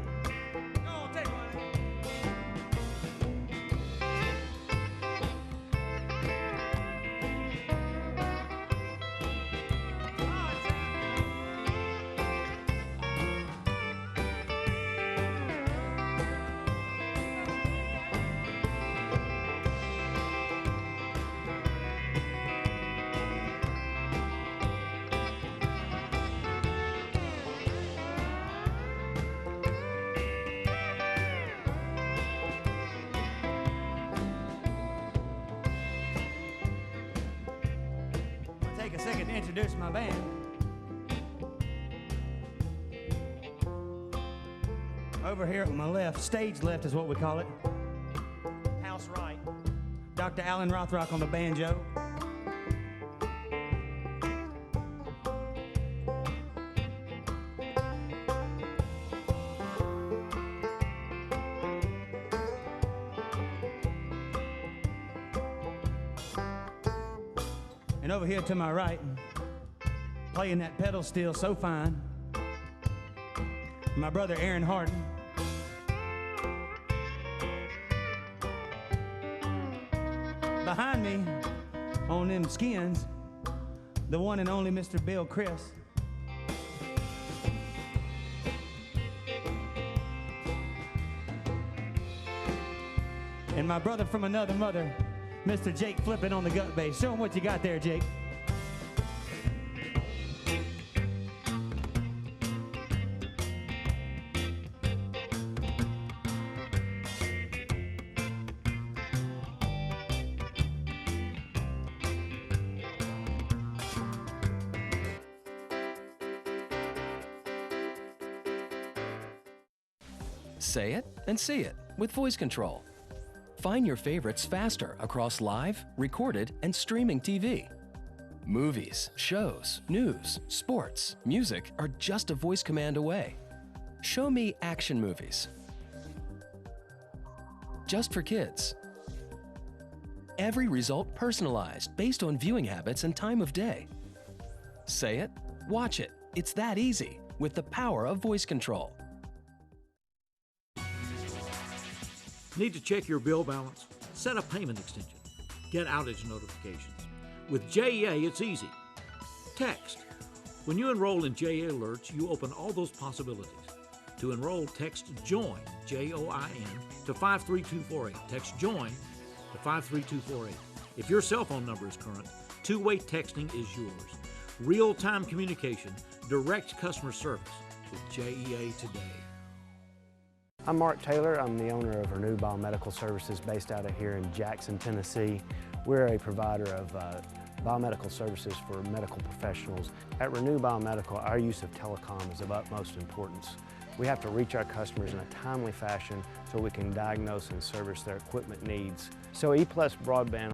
Take a second to introduce my band. Over here on my left, stage left is what we call it. House right. Dr. Alan Rothrock on the banjo. And over here to my right, playing that pedal steel so fine, my brother Aaron Harden. Behind me, on them skins, the one and only Mr. Bill Chris. And my brother from another mother, Mr. Jake Flippin on the gut bass. Show him what you got there, Jake. Say it and see it with voice control. Find your favorites faster across live, recorded, and streaming TV. Movies, shows, news, sports, music are just a voice command away. Show me action movies. Just for kids. Every result personalized based on viewing habits and time of day. Say it, watch it. It's that easy with the power of voice control. Need to check your bill balance? Set a payment extension. Get outage notifications. With JEA, it's easy. Text. When you enroll in JEA alerts, you open all those possibilities. To enroll, text JOIN, J-O-I-N, to 53248. Text JOIN to 53248. If your cell phone number is current, two-way texting is yours. Real-time communication, direct customer service with JEA today. I'm Mark Taylor. I'm the owner of Renew Biomedical Services based out of here in Jackson, Tennessee. We're a provider of biomedical services for medical professionals. At Renew Biomedical, our use of telecom is of utmost importance. We have to reach our customers in a timely fashion so we can diagnose and service their equipment needs. So E+ broadband,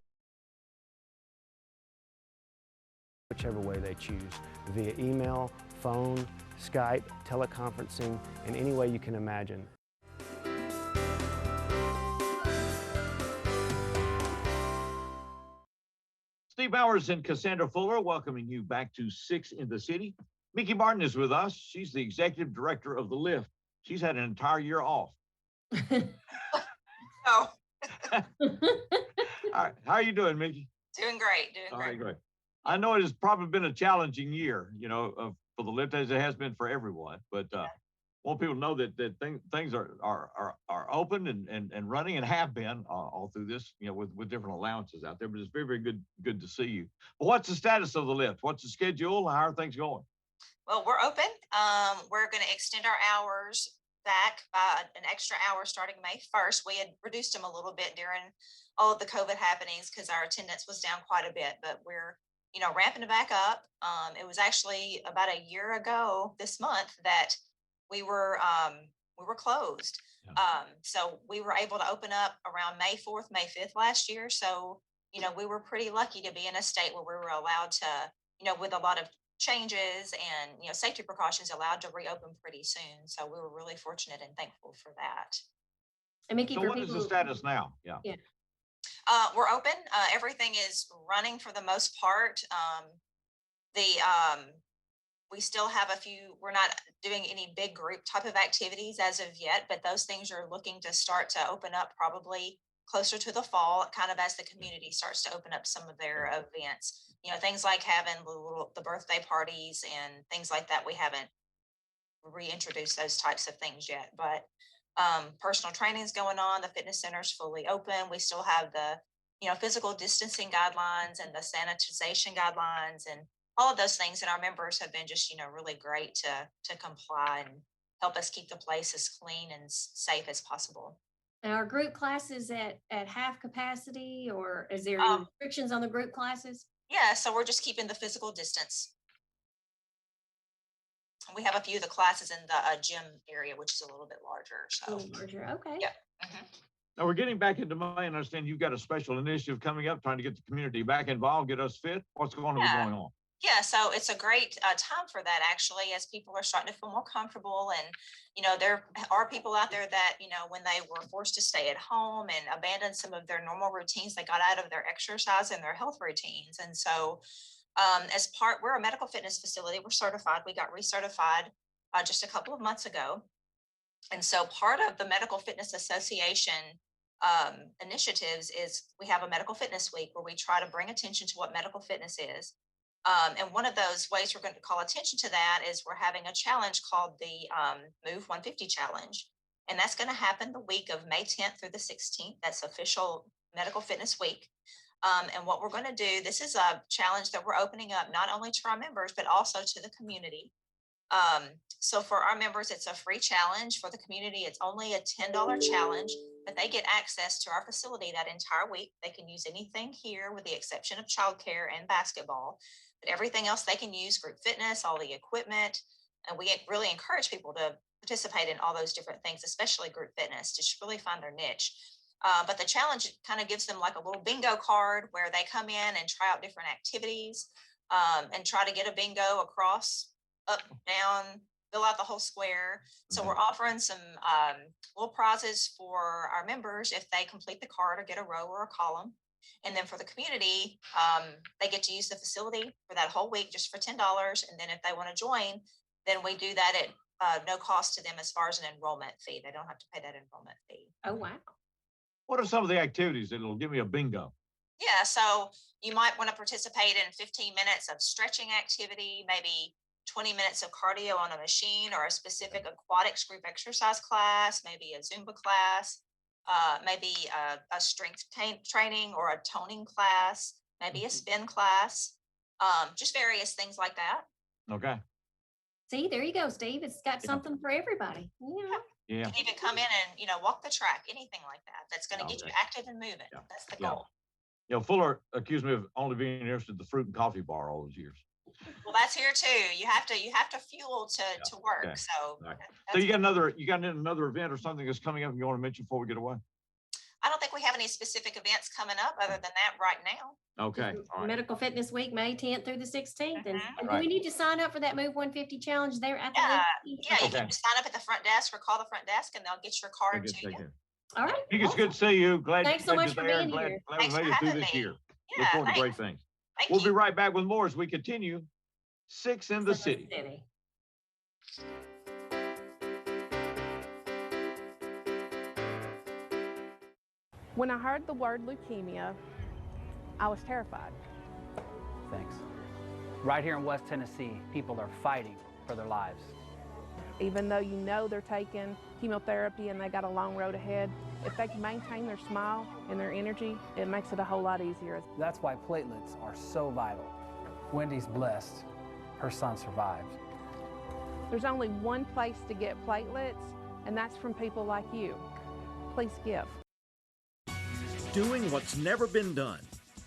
whichever way they choose, via email, phone, Skype, teleconferencing, in any way you can imagine. Steve Bowers and Cassandra Fuller welcoming you back to 6 in the City. Mickey Martin is with us. She's the executive director of the Lift. She's had an entire year off. Oh. All right. How are you doing, Mickey? Doing great, doing All great. right, great. I know it has probably been a challenging year, you know, for the Lift as it has been for everyone. But want people to know that things are open and running and have been all through this, you know, with different allowances out there. But it's very, very good to see you. But what's the status of the Lift? What's the schedule? How are things going? Well, we're open. We're going to extend our hours back by an extra hour starting May 1st. We had reduced them a little bit during all of the COVID happenings because our attendance was down quite a bit, but we're, ramping it back up. It was actually about a year ago this month that we were closed. So we were able to open up around May 4th, May 5th last year. So, we were pretty lucky to be in a state where we were allowed to, with a lot of changes and, safety precautions, allowed to reopen pretty soon. So we were really fortunate and thankful for that. And Mickey, so for what people, is the status now? Yeah. We're open. Everything is running for the most part. We still have we're not doing any big group type of activities as of yet, but those things are looking to start to open up probably closer to the fall, kind of as the community starts to open up some of their events. Things like having the birthday parties and things like that. We haven't reintroduced those types of things yet, but personal training is going on. The fitness center is fully open. We still have the, physical distancing guidelines and the sanitization guidelines and all of those things. And our members have been just, really great to comply and help us keep the place as clean and safe as possible. Now, are group classes at half capacity, or is there any restrictions on the group classes? Yeah, so we're just keeping the physical distance. We have a few of the classes in the gym area, which is a little bit larger. So. A little larger, okay. Yeah. Now we're getting back into May. I understand you've got a special initiative coming up, trying to get the community back involved, get us fit. What's going on? Yeah, so it's a great time for that, actually, as people are starting to feel more comfortable. And, there are people out there that, when they were forced to stay at home and abandon some of their normal routines, they got out of their exercise and their health routines. And so we're a medical fitness facility. We're certified. We got recertified just a couple of months ago. And so part of the Medical Fitness Association initiatives is we have a medical fitness week where we try to bring attention to what medical fitness is. And one of those ways we're going to call attention to that is we're having a challenge called the Move 150 Challenge. And that's going to happen the week of May 10th through the 16th. That's official Medical Fitness Week. And what we're going to do, this is a challenge that we're opening up not only to our members, but also to the community. So for our members, it's a free challenge. For the community, it's only a $10 challenge, but they get access to our facility that entire week. They can use anything here with the exception of childcare and basketball, but everything else they can use, group fitness, all the equipment. And we really encourage people to participate in all those different things, especially group fitness, to really find their niche. But the challenge kind of gives them like a little bingo card where they come in and try out different activities and try to get a bingo across, up, down, fill out the whole square. So we're offering some little prizes for our members if they complete the card or get a row or a column. And then for the community, they get to use the facility for that whole week just for $10. And then if they want to join, then we do that at no cost to them as far as an enrollment fee. They don't have to pay that enrollment fee. Oh, wow. What are some of the activities that'll give me a bingo? Yeah, so you might want to participate in 15 minutes of stretching activity, maybe 20 minutes of cardio on a machine, or a specific aquatics group exercise class, maybe a Zumba class, maybe a strength training or a toning class, maybe a spin class, just various things like that. Okay. See, there you go, Steve. It's got something for everybody. Yeah. You can even come in and, walk the track, anything like that. That's going to get you active and moving. Yeah. That's the goal. Fuller accused me of only being interested in the fruit and coffee bar all those years. Well, that's here too. You have to fuel to work. Okay. So, right. So you got another event or something that's coming up you want to mention before we get away? I don't think we have any specific events coming up other than that right now. Okay. All right. Medical Fitness Week, May 10th through the 16th. And do we need to sign up for that Move 150 challenge there at the you can sign up at the front desk or call the front desk and they'll get your card to you. All right. I think it's good to see you. Thanks so much for being here. Glad we made it through this year. Yeah, look forward to great things. We'll be right back with more as we continue. Six in the City. When I heard the word leukemia, I was terrified. Thanks. Right here in West Tennessee, people are fighting for their lives. Even though you know they're taking chemotherapy and they got a long road ahead, if they can maintain their smile and their energy, it makes it a whole lot easier. That's why platelets are so vital. Wendy's blessed. Her son survived. There's only one place to get platelets, and that's from people like you. Please give. Doing what's never been done.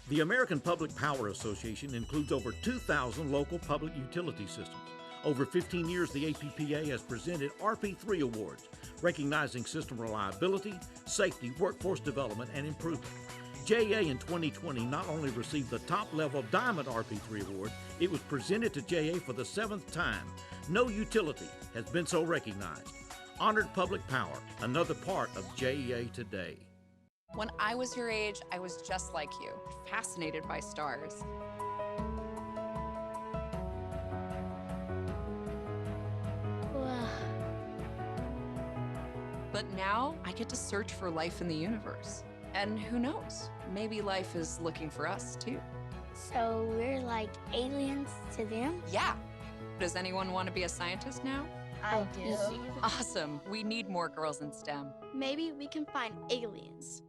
The American Public Power Association includes over 2,000 local public utility systems. Over 15 years, the APPA has presented RP3 awards, recognizing system reliability, safety, workforce development, and improvement. JA in 2020 not only received the top-level Diamond RP3 award, it was presented to JA for the 7th time. No utility has been so recognized. Honored public power, another part of JEA today. When I was your age, I was just like you, fascinated by stars. But now I get to search for life in the universe. And who knows, maybe life is looking for us too. So we're like aliens to them? Yeah. Does anyone want to be a scientist now? I do. Awesome. We need more girls in STEM. Maybe we can find aliens.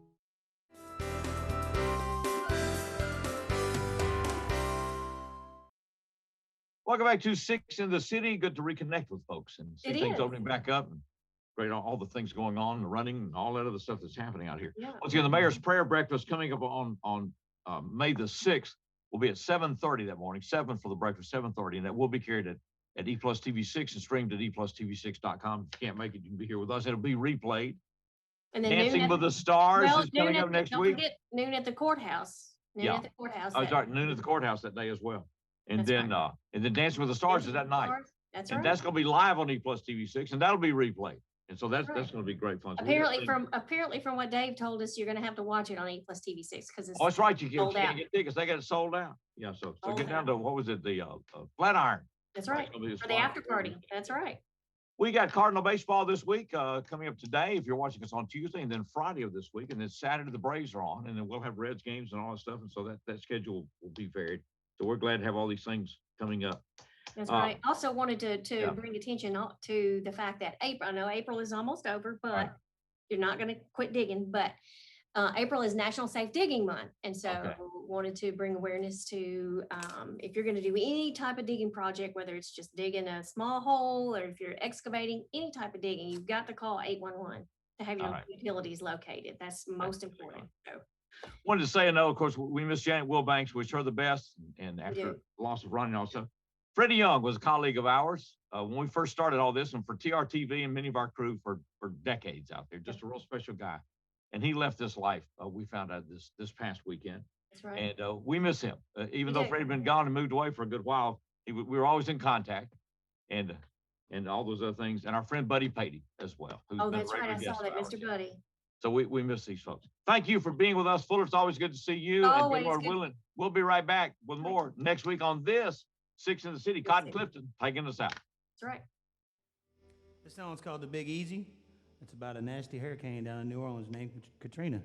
Welcome back to Six in the City. Good to reconnect with folks and see things opening back up. And great, all the things going on, the running, and all that other stuff that's happening out here. Yeah. Once again, the Mayor's Prayer Breakfast coming up on May the 6th will be at 7:30 that morning, 7 for the breakfast, 7:30, and that will be carried at E Plus TV6 and streamed at eplustv6.com. If you can't make it, you can be here with us. It'll be replayed. And then Dancing with the Stars is coming up next week. Don't forget noon at the courthouse. Noon at the courthouse. Oh, sorry, noon at the courthouse that day as well. And That's then right. and then Dancing with the Stars is that night. That's And right. that's going to be live on E Plus TV6, and that'll be replayed. And so that's Right. going to be great fun. So we got Apparently from what Dave told us, you're going to have to watch it on E Plus TV6 because it's oh, that's right. You sold can't out. get tickets. They got it sold out. Yeah. So Sold get down out. to what was it? The Flatiron. That's right. It's gonna be For the fun. after party. That's right. We got Cardinal baseball this week coming up today. If you're watching us on Tuesday, and then Friday of this week, and then Saturday the Braves are on, and then we'll have Reds games and all that stuff. And so that schedule will be varied. So we're glad to have all these things coming up. That's right. Also wanted to yeah. bring attention to the fact that April, I know April is almost over, but Right. you're not going to quit digging, but April is National Safe Digging Month. And so wanted to bring awareness to if you're going to do any type of digging project, whether it's just digging a small hole or if you're excavating any type of digging, you've got to call 811 to have your All right. utilities located. That's most important. So, Wanted to say, of course, we miss Janet Wilbanks. Wish her the best. And after do. the loss of Ronnie also. Freddie Young was a colleague of ours when we first started all this, and for TRTV and many of our crew for decades out there, just a real special guy. And he left this life. We found out this past weekend. that's right. And we miss him. Even We though do. Freddie had been gone and moved away for a good while, we were always in contact. And all those other things. And our friend Buddy Patey as well. who's Oh, been a that's right. regular I guest saw that, of ours. Mr. Buddy. So we miss these folks. Thank you for being with us, Fuller. It's always good to see you. Always And good Lord good. willing, we'll be right back with more next week on this Six in the City. Cotton Clifton taking us out. That's right. This song's called The Big Easy. It's about a nasty hurricane down in New Orleans named Katrina.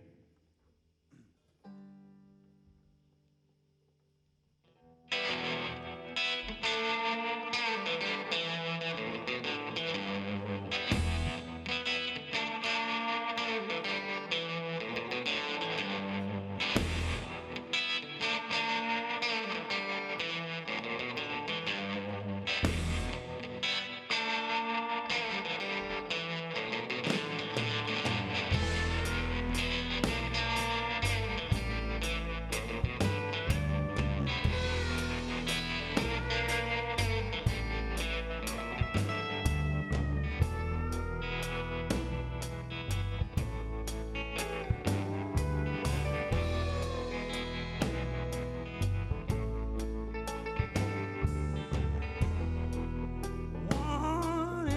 One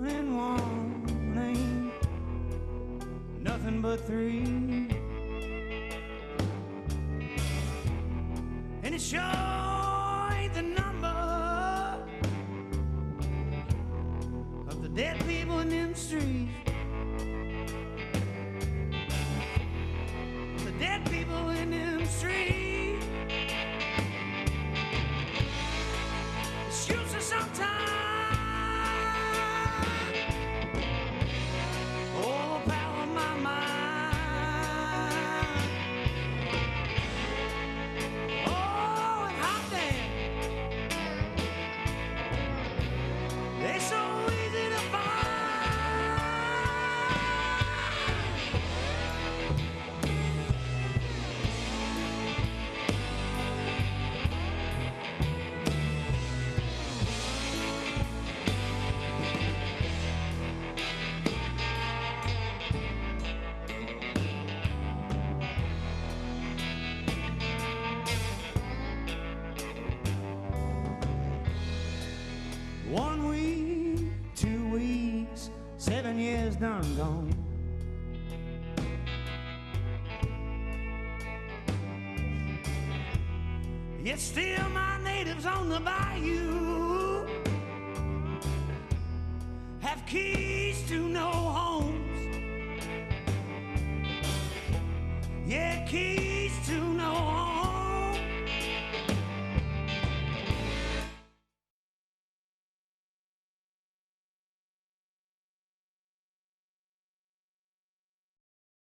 and one ain't nothing but three. And it sure ain't the number of the dead people in them streets. The dead people in them streets. It's useless sometimes. Overpower my mind. Oh, and hot damn. They're so easy to find. done gone. Yet still my natives on the bayou have keys to no homes. Yeah, keys